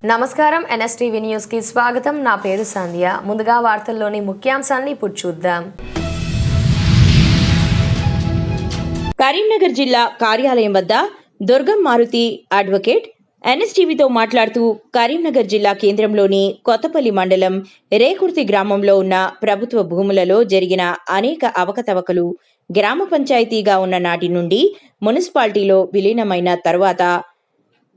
నమస్కారం NSTV news కి స్వాగతం. నా పేరు సంధ్య. ముందుగా వార్తల్లోని ముఖ్యాంశాలను ఇప్పుడు చూద్దాం. కరీంనగర్ జిల్లా కార్యాలయం వద్ద దుర్గం మారుతి అడ్వకేట్ ఎన్ఎస్టీవీతో మాట్లాడుతూ కరీంనగర్ జిల్లా కేంద్రంలోని కొత్తపల్లి మండలం రేకుర్తి గ్రామంలో ఉన్న ప్రభుత్వ భూములలో జరిగిన అనేక అవకతవకలు గ్రామ పంచాయతీగా ఉన్న నాటి నుండి మున్సిపాలిటీలో విలీనమైన తర్వాత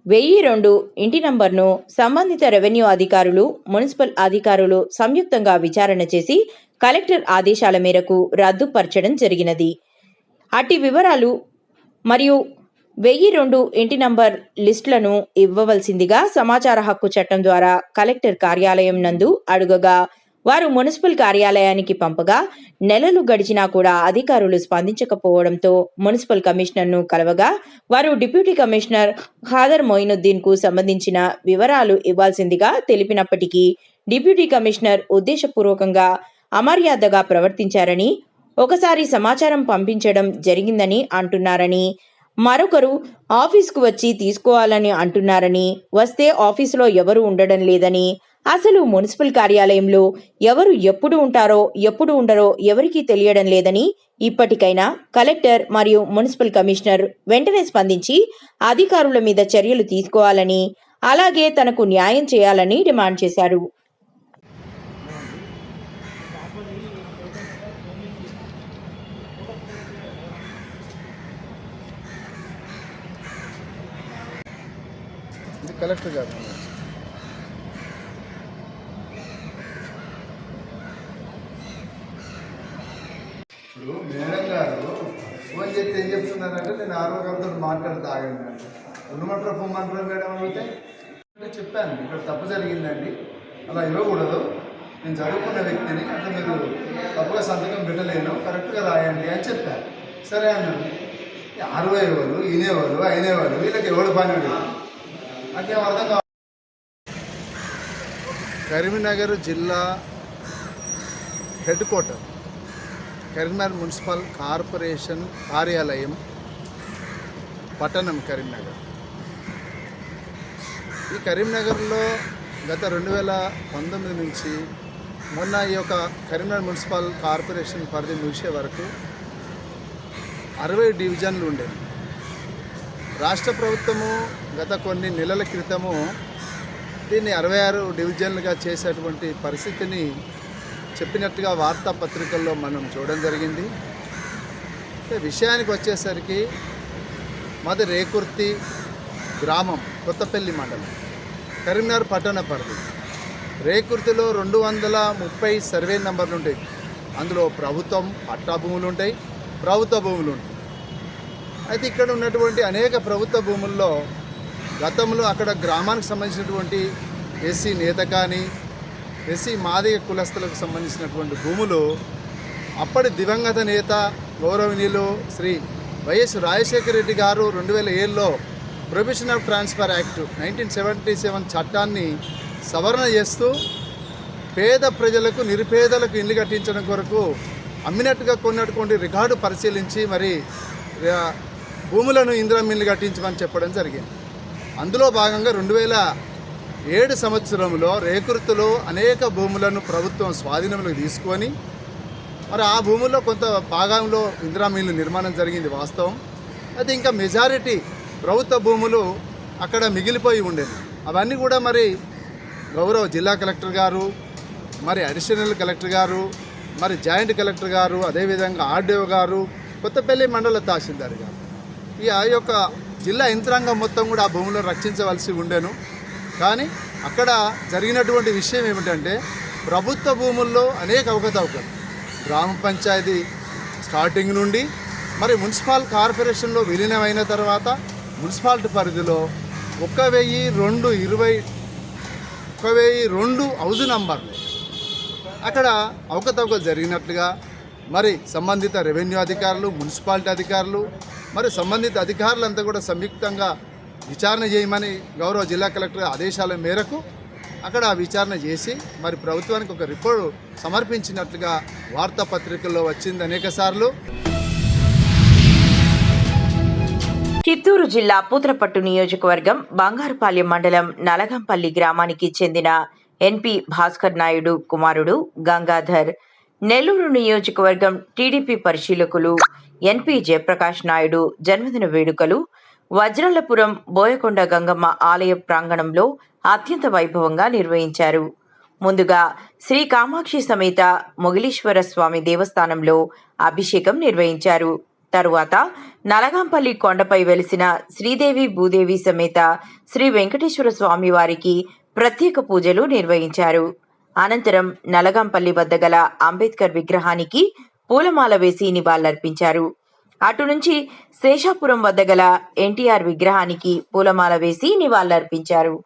1002 ఇంటి నంబర్ను సంబంధిత రెవెన్యూ అధికారులు, మున్సిపల్ అధికారులు సంయుక్తంగా విచారణ చేసి కలెక్టర్ ఆదేశాల మేరకు రద్దుపరచడం జరిగినది. అట్టి వివరాలు మరియు 1002 ఇంటి నంబర్ లిస్టులను ఇవ్వవలసిందిగా సమాచార హక్కు చట్టం ద్వారా కలెక్టర్ కార్యాలయం నందు అడుగగా వారు మున్సిపల్ కార్యాలయానికి పంపగా నెలలు గడిచినా కూడా అధికారులు స్పందించకపోవడంతో మున్సిపల్ కమిషనర్ను కలవగా వారు డిప్యూటీ కమిషనర్ ఖాదర్ మొయినుద్దీన్ కు సంబంధించిన వివరాలు ఇవ్వాల్సిందిగా తెలిపినప్పటికీ డిప్యూటీ కమిషనర్ ఉద్దేశపూర్వకంగా అమర్యాదగా ప్రవర్తించారని, ఒకసారి సమాచారం పంపించడం జరిగిందని అంటున్నారని, మరొకరు ఆఫీస్కు వచ్చి తీసుకోవాలని అంటున్నారని, వస్తే ఆఫీసులో ఎవరు ఉండడం లేదని, అసలు మున్సిపల్ కార్యాలయంలో ఎవరు ఎప్పుడు ఉంటారో ఎప్పుడు ఉండరో ఎవరికీ తెలియడం లేదని, ఇప్పటికైనా కలెక్టర్ మరియు మున్సిపల్ కమిషనర్ వెంటనే స్పందించి అధికారుల మీద చర్యలు తీసుకోవాలని, అలాగే తనకు న్యాయం చేయాలని డిమాండ్ చేశారు. కలెక్టర్ గారు ఇప్పుడు మేడం గారు ఫోన్ చేస్తే ఏం చెప్తున్నారంటే నేను ఆరోగ్యంతో మాట్లాడుతూ ఆగండి అంటే ఉండమంటారా పొమ్మంటారా మేడం అయితే చెప్పాను ఇక్కడ తప్పు జరిగిందండి, అలా ఇవ్వకూడదు, నేను చదువుకున్న వ్యక్తిని, అట్లా మీరు తప్పుగా సంతకం పెట్టలేను, కరెక్ట్గా రాయండి అని చెప్పాను. సరే అన్నాను. 60 ఎవరు, ఈయనేవారు, అయినేవారు, వీళ్ళకి ఎవడు పని నాకేం అర్థం కావాలి. కరీంనగర్ జిల్లా head quarter Karimnagar municipal corporation కార్యాలయం, పట్టణం కరీంనగర్. ఈ కరీంనగర్లో గత 2019 నుంచి మొన్న ఈ యొక్క కరీంనగర్ మున్సిపల్ కార్పొరేషన్ పరిధి ముగిసే వరకు 60 డివిజన్లు ఉండేవి. రాష్ట్ర ప్రభుత్వము గత కొన్ని నెలల క్రితము దీన్ని 66 డివిజన్లుగా చేసేటువంటి పరిస్థితిని చెప్పినట్టుగా వార్తాపత్రికల్లో మనం చూడడం జరిగింది. విషయానికి వచ్చేసరికి మాది రేకుర్తి గ్రామం, కొత్తపల్లి మండలం, కరీంనగర్ పట్టణ పరిధి. రేకుర్తిలో 230 సర్వే నెంబర్లు ఉంటాయి. అందులో ప్రభుత్వం పట్టా భూములు ఉంటాయి, ప్రభుత్వ భూములు ఉంటాయి. అయితే ఇక్కడ ఉన్నటువంటి అనేక ప్రభుత్వ భూముల్లో గతంలో అక్కడ గ్రామానికి సంబంధించినటువంటి ఎస్సీ నేత కానీ ఎస్సీ మాదిగ కులస్తులకు సంబంధించినటువంటి భూములు అప్పటి దివంగత నేత గౌరవనీయులు శ్రీ వైఎస్ రాజశేఖర రెడ్డి గారు 2007లో ప్రొహిబిషన్ ఆఫ్ ట్రాన్స్ఫర్ యాక్ట్ 1977 చట్టాన్ని సవరణ చేస్తూ పేద ప్రజలకు, నిరుపేదలకు ఇల్లు కట్టించడం కొరకు అమ్మినట్టుగా కొన్నటువంటి రికార్డు పరిశీలించి మరి భూములను ఇందిరమ్మ ఇల్లు కట్టించమని చెప్పడం జరిగింది. అందులో భాగంగా 2007 సంవత్సరంలో రేకుర్తిలో అనేక భూములను ప్రభుత్వం స్వాధీనంలోకి తీసుకొని మరి ఆ భూముల్లో కొంత భాగంలో ఇందిరమ్మ ఇల్లు నిర్మాణం జరిగింది వాస్తవం. అయితే ఇంకా మెజారిటీ ప్రభుత్వ భూములు అక్కడ మిగిలిపోయి ఉండేది. అవన్నీ కూడా మరి గౌరవ జిల్లా కలెక్టర్ గారు, మరి అడిషనల్ కలెక్టర్ గారు, మరి జాయింట్ కలెక్టర్ గారు, అదేవిధంగా ఆర్డీఓ గారు, కొత్తపల్లి మండల తహసీల్దార్ గారు, ఆ యొక్క జిల్లా యంత్రాంగం మొత్తం కూడా ఆ భూములను రక్షించవలసి ఉండేను. కానీ అక్కడ జరిగినటువంటి విషయం ఏమిటంటే ప్రభుత్వ భూముల్లో అనేక అవకతవకలు గ్రామ పంచాయతీ స్టార్టింగ్ నుండి మరి మున్సిపల్ కార్పొరేషన్లో విలీనమైన తర్వాత మున్సిపాలిటీ పరిధిలో 1002 హౌస్ నంబర్లు అక్కడ అవకతవకలు జరిగినట్లుగా మరి సంబంధిత రెవెన్యూ అధికారులు, మున్సిపాలిటీ అధికారులు, మరి సంబంధిత అధికారులంతా కూడా సంయుక్తంగా విచారణ చేయమని గౌరవ జిల్లా కలెక్టర్ ఆదేశాల మేరకు అక్కడ విచారణ చేసి మరి ప్రభుత్వానికి ఒక రిపోర్టు సమర్పించినట్లుగా వార్తాపత్రికల్లో వచ్చింది అనేక సార్లు. చిత్తూరు జిల్లా పూతలపట్టు నియోజకవర్గం బంగారుపాలెం మండలం నలగంపల్లి గ్రామానికి చెందిన ఎన్పి భాస్కర్ నాయుడు కుమారుడు గంగాధర్, నెల్లూరు నియోజకవర్గం టీడీపీ పరిశీలకులు ఎన్పి జయప్రకాష్ నాయుడు జన్మదిన వేడుకలు వజ్రాలపురం బోయకొండ గంగమ్మ ఆలయ ప్రాంగణంలో అత్యంత వైభవంగా నిర్వహించారు. ముందుగా శ్రీ కామాక్షి సమేత మొగిలీశ్వర స్వామి దేవస్థానంలో అభిషేకం నిర్వహించారు. తరువాత నలగంపల్లి కొండపై వెలిసిన శ్రీదేవి భూదేవి సమేత శ్రీ వెంకటేశ్వర స్వామి వారికి ప్రత్యేక పూజలు నిర్వహించారు. అనంతరం నలగంపల్లి వద్ద గల అంబేద్కర్ విగ్రహానికి పూలమాల వేసి నివాళులర్పించారు. అటు నుంచి శేషాపురం వద్ద గల ఎన్టీఆర్ విగ్రహానికి పూలమాల వేసి నివాళులర్పించారు.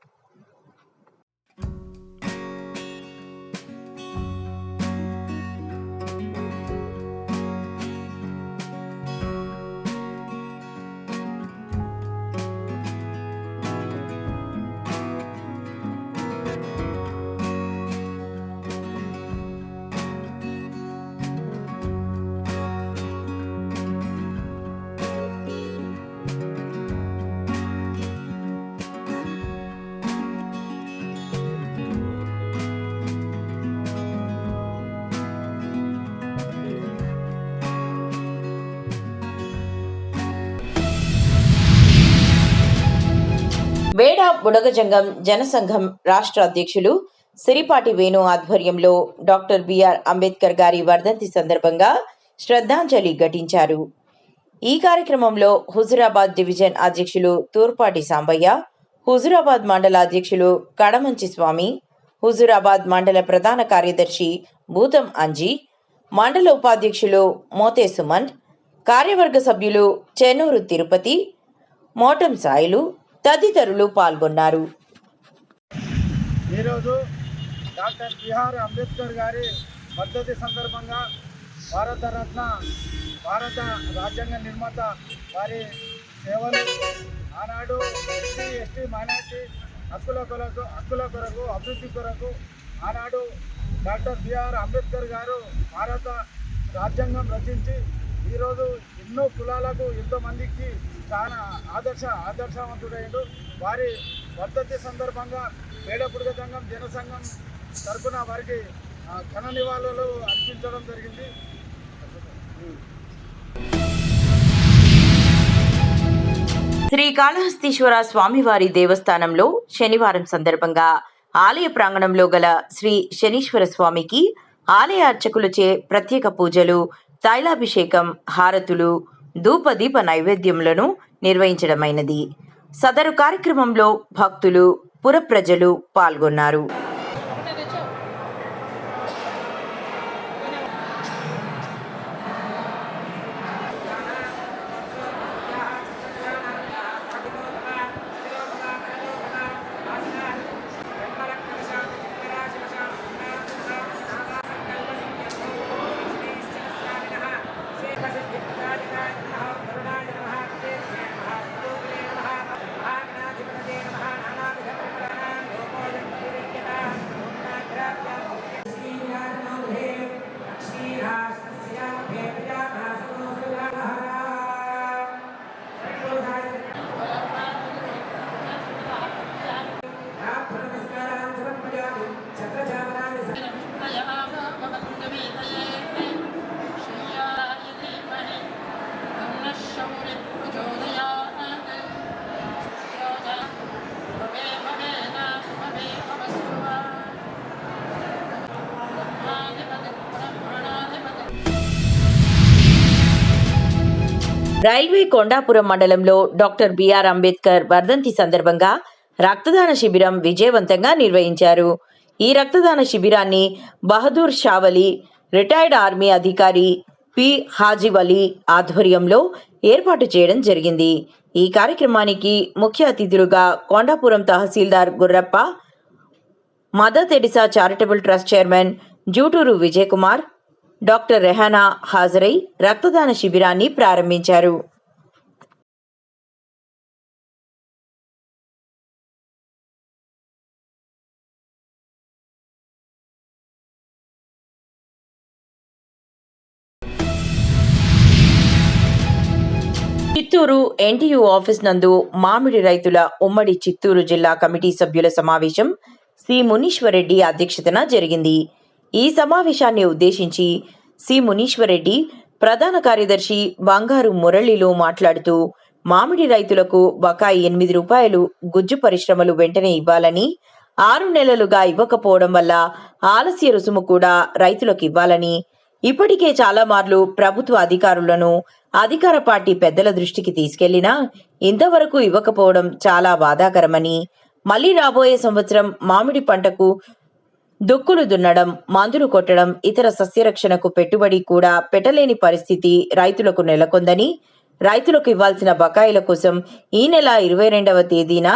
వేడ బుడగజంగం జనసంఘం రాష్ట్ర అధ్యక్షులు సిరిపాటి వేణు ఆధ్వర్యంలో డాక్టర్ బిఆర్ అంబేద్కర్ గారి వర్ధంతి సందర్భంగా శ్రద్ధాంజలి ఘటించారు. ఈ కార్యక్రమంలో హుజురాబాద్ డివిజన్ అధ్యక్షులు తూర్పాటి సాంబయ్య, హుజురాబాద్ మండల అధ్యక్షులు కడమంచి స్వామి, హుజురాబాద్ మండల ప్రధాన కార్యదర్శి భూతం అంజీ, మండల ఉపాధ్యక్షులు మోతే సుమన్, కార్యవర్గ సభ్యులు చెన్నూరు తిరుపతి, మోటం సాయిలు తదితరులు పాల్గొన్నారు. ఈరోజు డాక్టర్ బిఆర్ అంబేద్కర్ గారి వర్ధంతి సందర్భంగా భారతరత్న భారత రాజ్యాంగ నిర్మాత వారి సేవలు ఆనాడు ఎస్టీ మైనార్టీ హక్కుల కొరకు అభివృద్ధి కొరకు ఆనాడు డాక్టర్ బిఆర్ అంబేద్కర్ గారు భారత రాజ్యాంగం రచించి ఈరోజు ఎన్నో కులాలకు ఎంతోమందికి చాలా ఆదర్శవంతుడైండు. వారి వర్ధంతి సందర్భంగా వేడపుడుగ సంఘం జనసంఘం తరఫున వారికి ఘన నివాళులు అర్పించడం జరిగింది. శ్రీకాళహస్తీశ్వర స్వామివారి దేవస్థానంలో శనివారం సందర్భంగా ఆలయ ప్రాంగణంలో గల శ్రీ శనీశ్వర స్వామికి ఆలయ అర్చకులచే ప్రత్యేక పూజలు, తైలాభిషేకం, హారతులు, ధూపదీప నైవేద్యములను నిర్వహించడమైనది. సదరు కార్యక్రమంలో భక్తులు, పుర ప్రజలు పాల్గొన్నారు. రైల్వే కొండాపురం మండలంలో డాక్టర్ బిఆర్ అంబేద్కర్ వర్ధంతి సందర్భంగా రక్తదాన శిబిరం విజయవంతంగా నిర్వహించారు. ఈ రక్తదాన శిబిరాన్ని బహదూర్ షావలి, రిటైర్డ్ ఆర్మీ అధికారి పి హాజీవలి ఆధ్వర్యంలో ఏర్పాటు చేయడం జరిగింది. ఈ కార్యక్రమానికి ముఖ్య అతిథులుగా Kondapuram tahsildar Gurrappa, Mother Teresa charitable trust chairman Juturu Vijay Kumar, doctor Rehana హాజరై రక్తదాన శిబిరాన్ని ప్రారంభించారు. చిత్తూరు ఎన్టీయూ ఆఫీస్ నందు మామిడి రైతుల ఉమ్మడి చిత్తూరు జిల్లా కమిటీ సభ్యుల సమావేశం సి మునీశ్వరరెడ్డి అధ్యక్షతన జరిగింది. ఈ సమావేశాన్ని ఉద్దేశించి సి మునీశ్వరరెడ్డి ప్రధాన కార్యదర్శి బంగారు మురళిలో మాట్లాడుతూ మామిడి రైతులకు బకాయి 8 రూపాయలు గుజ్జు పరిశ్రమలు వెంటనే ఇవ్వాలని, 6 నెలలుగా ఇవ్వకపోవడం వల్ల ఆలస్య రుసుము కూడా రైతులకు ఇవ్వాలని, ఇప్పటికే చాలా మార్లు ప్రభుత్వ అధికారులను అధికార పార్టీ పెద్దల దృష్టికి తీసుకెళ్లినా ఇంతవరకు ఇవ్వకపోవడం చాలా బాధాకరమని, మళ్లీ రాబోయే సంవత్సరం మామిడి పంటకు దుక్కులు దున్నడం, మందులు కొట్టడం, ఇతర సస్యరక్షణకు పెట్టుబడి కూడా పెట్టలేని పరిస్థితి రైతులకు నెలకొందని, రైతులకు ఇవ్వాల్సిన బకాయిల కోసం ఈ నెల 22వ తేదీన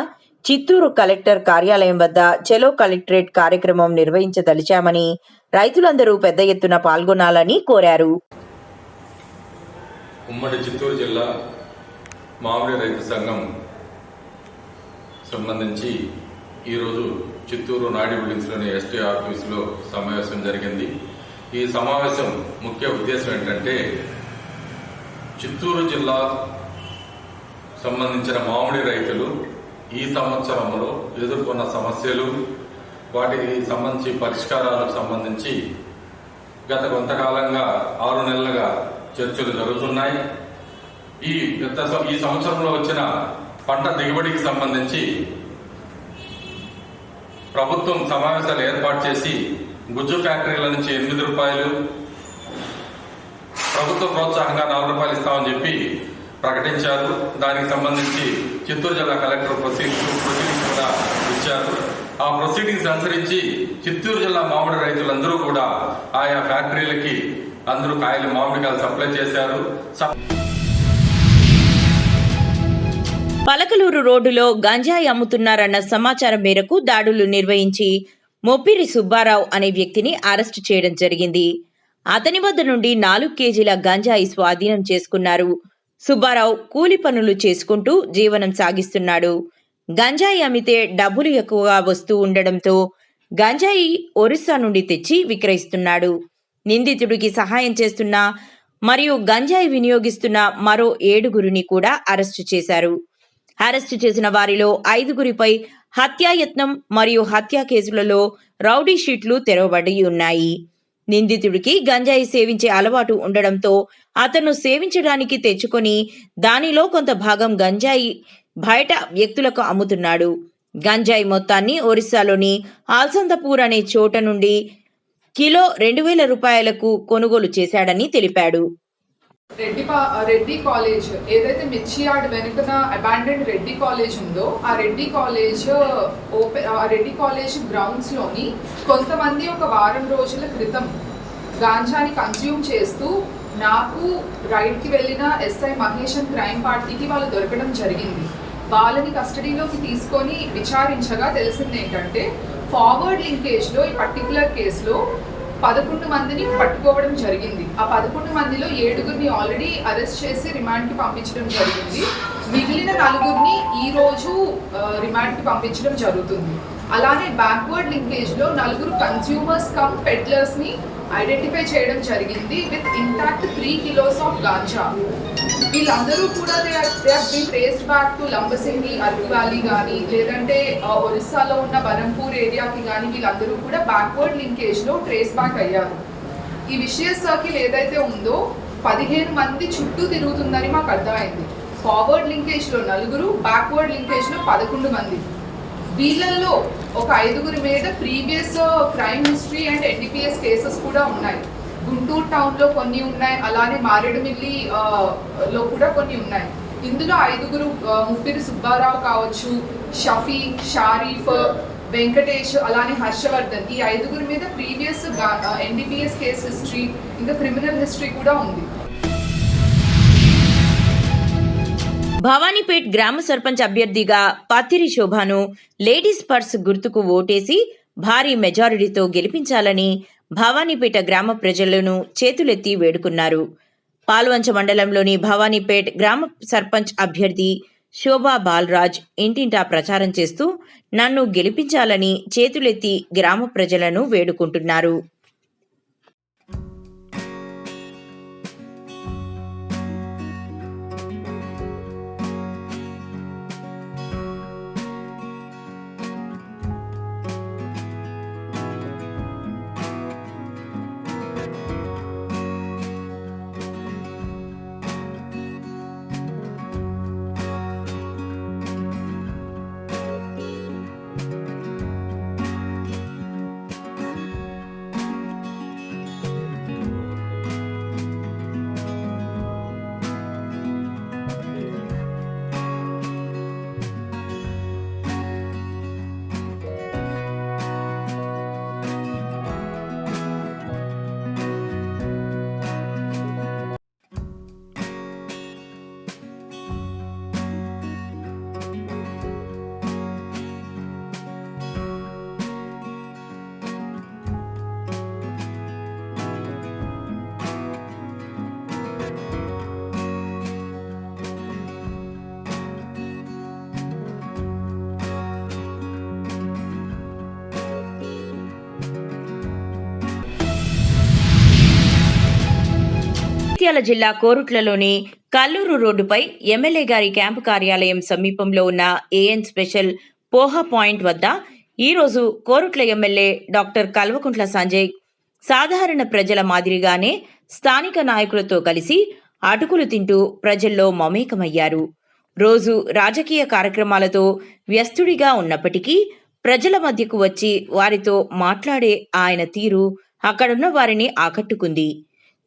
చిత్తూరు కలెక్టర్ కార్యాలయం వద్ద చెలో కలెక్టరేట్ కార్యక్రమం నిర్వహించదలిచామని, రైతులందరూ పెద్ద ఎత్తున పాల్గొనాలని కోరారు. ఉమ్మడి చిత్తూరు జిల్లా మామిడి రైతు సంఘం సంబంధించి ఈరోజు చిత్తూరు నాయుడు బిల్డింగ్స్లోని ఎస్టీ ఆఫీసులో సమావేశం జరిగింది. ఈ సమావేశం ముఖ్య ఉద్దేశం ఏంటంటే చిత్తూరు జిల్లా సంబంధించిన మామిడి రైతులు ఈ సంవత్సరంలో ఎదుర్కొన్న సమస్యలు, వాటికి సంబంధించి పరిష్కారాలకు సంబంధించి గత కొంతకాలంగా 6 నెలలుగా చర్చలు జరుగుతున్నాయి. ఈ సంవత్సరంలో వచ్చిన పంట దిగుబడికి సంబంధించి ప్రభుత్వం సమావేశాలు ఏర్పాటు చేసి గుజ్జు ఫ్యాక్టరీల నుంచి 8 రూపాయలు, ప్రభుత్వ ప్రోత్సాహంగా 4 రూపాయలు ఇస్తామని చెప్పి ప్రకటించారు. దానికి సంబంధించి చిత్తూరు జిల్లా కలెక్టర్ ప్రొసీడింగ్స్ కూడా ఇచ్చారు. ఆ ప్రొసీడింగ్స్ అనుసరించి చిత్తూరు జిల్లా మామిడి రైతులందరూ కూడా ఆయా ఫ్యాక్టరీలకి అందరూ మామిడికాయలు సప్లై చేశారు. పలకలూరు రోడ్డులో గంజాయి అమ్ముతున్నారన్న సమాచారం మేరకు దాడులు నిర్వహించి మొప్పిరి సుబ్బారావు అనే వ్యక్తిని అరెస్టు చేయడం జరిగింది. అతని వద్ద నుండి 4 కేజీల గంజాయి స్వాధీనం చేసుకున్నారు. సుబ్బారావు కూలి పనులు చేసుకుంటూ జీవనం సాగిస్తున్నాడు. గంజాయి అమ్మితే డబ్బులు ఎక్కువగా వస్తూ ఉండడంతో గంజాయి ఒరిస్సా నుండి తెచ్చి విక్రయిస్తున్నాడు. నిందితుడికి సహాయం చేస్తున్న మరియు గంజాయి వినియోగిస్తున్న మరో 7గురిని కూడా అరెస్టు చేశారు. అరెస్టు చేసిన వారిలో 5గురిపై హత్యాయత్నం మరియు హత్యా కేసులలో రౌడీ షీట్లు తెరవబడి ఉన్నాయి. నిందితుడికి గంజాయి సేవించే అలవాటు ఉండడంతో అతను సేవించడానికి తెచ్చుకొని దానిలో కొంత భాగం గంజాయి బయట వ్యక్తులకు అమ్ముతున్నాడు. గంజాయి మొత్తాన్ని ఒరిస్సాలోని ఆల్సందపూర్ అనే చోట నుండి కిలో 2000 రూపాయలకు కొనుగోలు చేశాడని తెలిపాడు. రెడ్డి కాలేజ్ ఏదైతే మిర్చియార్డ్ వెనుకన అబాండెండ్ రెడ్డి కాలేజ్ ఉందో ఆ రెడ్డి కాలేజ్ గ్రౌండ్స్ లోని కొంతమంది ఒక వారం రోజుల క్రితం గాంజాని కన్స్యూమ్ చేస్తూ నాకు రైడ్కి వెళ్ళిన ఎస్ఐ మహేష్ అండ్ క్రైమ్ పార్టీకి వాళ్ళు దొరకడం జరిగింది. వాళ్ళని కస్టడీలోకి తీసుకొని విచారించగా తెలిసింది ఏంటంటే ఫార్వర్డ్ లింకేజ్లో ఈ పర్టికులర్ కేసులో 11 మందిని పట్టుకోవడం జరిగింది. ఆ 11 మందిలో 7గురిని ఆల్రెడీ అరెస్ట్ చేసి రిమాండ్కి పంపించడం జరిగింది. మిగిలిన 4గురిని ఈరోజు రిమాండ్కి పంపించడం జరుగుతుంది. అలానే బ్యాక్వర్డ్ లింకేజ్లో 4 కన్స్యూమర్స్ కమ్ పెడ్లర్స్ని ఐడెంటిఫై చేయడం జరిగింది with intact 3 kilos of ganja. వీళ్ళందరూ కూడా they have been traced back to Lambasingi, Araku valley కానీ లేదంటే ఒరిస్సాలో ఉన్న బరంపూర్ ఏరియాకి కానీ వీళ్ళందరూ కూడా బ్యాక్వర్డ్ లింకేజ్లో ట్రేస్ బ్యాక్ అయ్యారు. ఈ విషయస్ సర్కిల్ ఏదైతే ఉందో 15 మంది చుట్టూ తిరుగుతుందని మాకు అర్థమైంది. ఫార్వర్డ్ లింకేజ్లో 4, బ్యాక్వర్డ్ లింకేజ్లో 11 మంది. వీళ్ళల్లో ఒక 5గురి మీద previous crime history and NDPS cases కూడా ఉన్నాయి. గుంటూరు టౌన్లో కొన్ని ఉన్నాయి, అలానే మారేడుమిల్లి లో కూడా కొన్ని ఉన్నాయి. ఇందులో 5గురు ముప్పిరి సుబ్బారావు కావచ్చు, షఫీ, షారీఫ్, వెంకటేష్, అలానే హర్షవర్ధన్, ఈ 5గురి మీద ప్రీవియస్ NDPS కేస్ హిస్టరీ ఇంకా క్రిమినల్ హిస్టరీ కూడా ఉంది. భవానీపేట్ గ్రామ సర్పంచ్ అభ్యర్థిగా పత్తిరి శోభాను లేడీస్ పర్స్ గుర్తుకు ఓటేసి భారీ మెజారిటీతో గెలిపించాలని భవానీపేట గ్రామ ప్రజలను చేతులెత్తి వేడుకున్నారు. పాల్వంచ మండలంలోని భవానీపేట్ గ్రామ సర్పంచ్ అభ్యర్థి శోభా బాలరాజ్ ఇంటింటా ప్రచారం చేస్తూ నన్ను గెలిపించాలని చేతులెత్తి గ్రామ ప్రజలను వేడుకుంటున్నారు. జగిత్యాల జిల్లా కోరుట్లలోని కల్లూరు రోడ్డుపై ఎమ్మెల్యే గారి క్యాంపు కార్యాలయం సమీపంలో ఉన్న ఏఎన్ స్పెషల్ పోహా పాయింట్ వద్ద ఈరోజు కోరుట్ల ఎమ్మెల్యే డాక్టర్ కల్వకుంట్ల సంజయ్ సాధారణ ప్రజల మాదిరిగానే స్థానిక నాయకులతో కలిసి అటుకులు తింటూ ప్రజల్లో మమేకమయ్యారు. రోజు రాజకీయ కార్యక్రమాలతో వ్యస్తుడిగా ఉన్నప్పటికీ ప్రజల మధ్యకు వచ్చి వారితో మాట్లాడే ఆయన తీరు అక్కడున్న వారిని ఆకట్టుకుంది.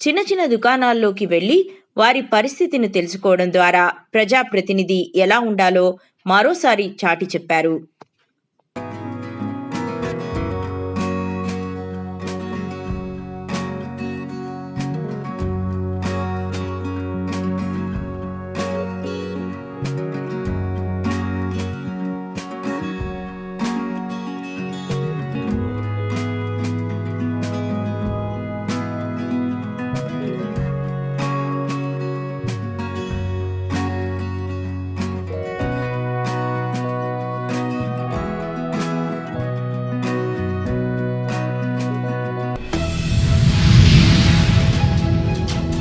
చిన్న చిన్న దుకాణాల్లోకి వెళ్లి వారి పరిస్థితిని తెలుసుకోవడం ద్వారా ప్రజాప్రతినిధి ఎలా ఉండాలో మరోసారి చాటి చెప్పారు.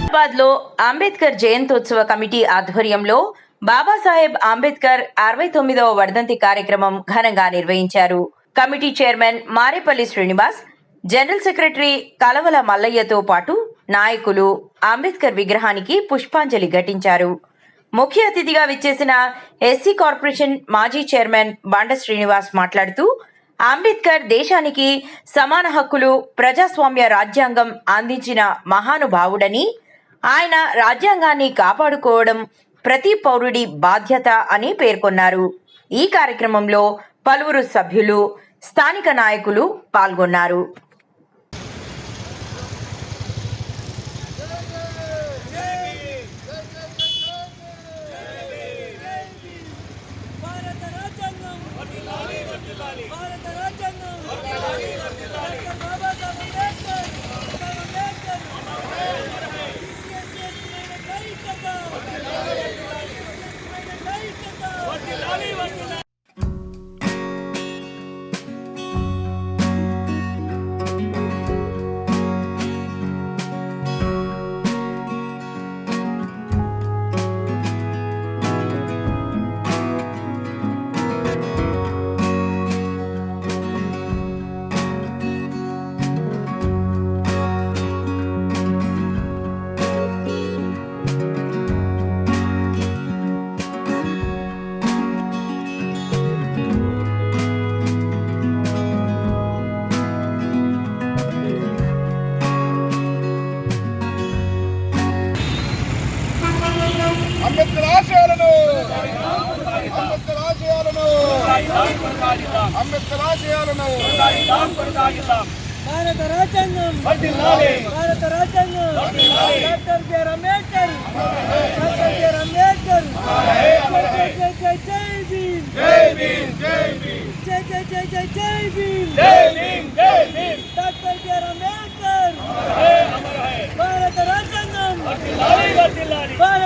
హైదరాబాద్లో అంబేద్కర్ జయంతోత్సవ కమిటీ ఆధ్వర్యంలో బాబాసాహెబ్ అంబేద్కర్ 69వ వర్ధంతి కార్యక్రమం ఘనంగా నిర్వహించారు. Committee chairman Marepalli Srinivas, general secretary Kalavala మల్లయ్యతో పాటు నాయకులు అంబేద్కర్ విగ్రహానికి పుష్పాంజలి ఘటించారు. ముఖ్య అతిథిగా విచ్చేసిన ఎస్సీ కార్పొరేషన్ మాజీ చైర్మన్ బండ శ్రీనివాస్ మాట్లాడుతూ అంబేద్కర్ దేశానికి సమాన హక్కులు, ప్రజాస్వామ్య రాజ్యాంగం అందించిన మహానుభావుడని, ఆయన రాజ్యాంగాన్ని కాపాడుకోవడం ప్రతి పౌరుడి బాధ్యత అని పేర్కొన్నారు. ఈ కార్యక్రమంలో పలువురు సభ్యులు, స్థానిక నాయకులు పాల్గొన్నారు. అంబేద్కర్ ఆశయాలను అంబేద్కర్ ఆశయాలను అంబేద్కర్ ఆశయాలను భారత రాజ్యాంగం భారత రాజ్యాంగం doctor B R Ambedkar doctor B R Ambedkar జై జై జై భీమ్ జై భీమ్ జై భీమ్ జై జై జై జై జై భీమ్ జై భీమ్ జై భీమ్ డాక్టర్ బిఆర్ అంబేద్కర్ భారత రాజ్యాంగం భారత